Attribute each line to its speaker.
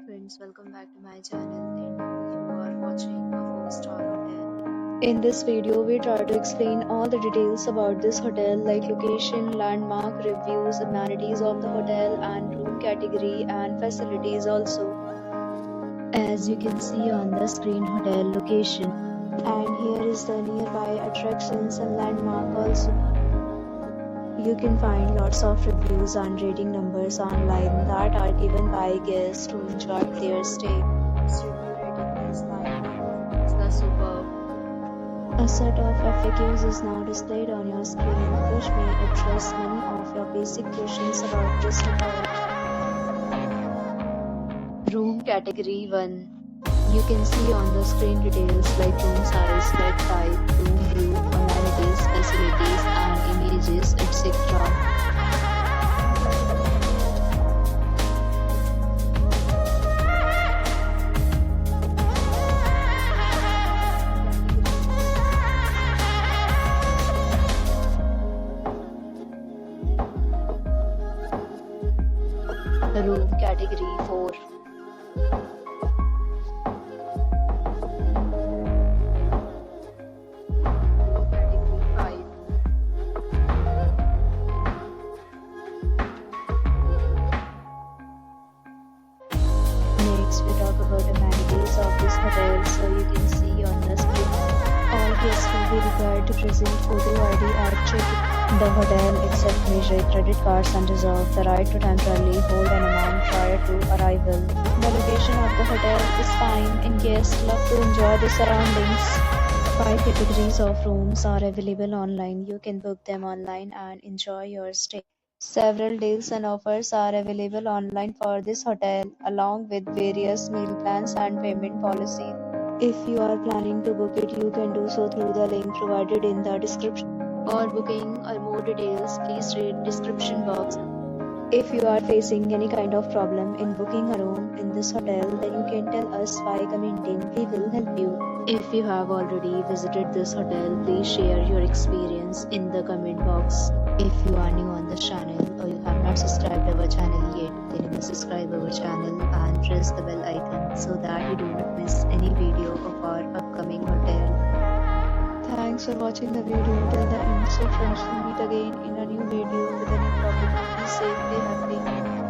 Speaker 1: friends, welcome back to my channel and you are watching a 4-star hotel.
Speaker 2: In this video, we try to explain all the details about this hotel like location, landmark, reviews, amenities of the hotel and room category and facilities also. As you can see on the screen, hotel location. And here is the nearby attractions and landmark also. You can find lots of reviews and rating numbers online that are given by guests to enjoy their stay. Its review rating is 9.1.
Speaker 1: It's the superb.
Speaker 2: A set of FAQs is now displayed on your screen, which may address many of your basic questions about this hotel.
Speaker 1: Room category 1. You can see on the screen details like room size, bed type, room view, amenities, facilities and images, etc. Room category 4.
Speaker 2: Next, we talk about amenities of this hotel. So you can see on the screen, all guests will be required to present photo ID at check-in. The hotel accepts major credit cards and reserves the right to temporarily hold an amount prior to arrival. The location of the hotel is fine and guests love to enjoy the surroundings. 5 categories of rooms are available online. You can book them online and enjoy your stay. Several deals and offers are available online for this hotel, along with various meal plans and payment policies. If you are planning to book it, you can do so through the link provided in the description.
Speaker 1: For booking or more details, please read description box.
Speaker 2: If you are facing any kind of problem in booking a room in this hotel, then you can tell us by commenting. We will help you.
Speaker 1: If you have already visited this hotel, please share your experience in the comment box. If you are new on the channel or you have not subscribed our channel yet, then you must subscribe our channel and press the bell icon so that you do not miss any video of our upcoming hotel.
Speaker 2: Thanks for watching the video till the end. So friends, we'll meet again in a new video with a new topic. Be safe, be happy.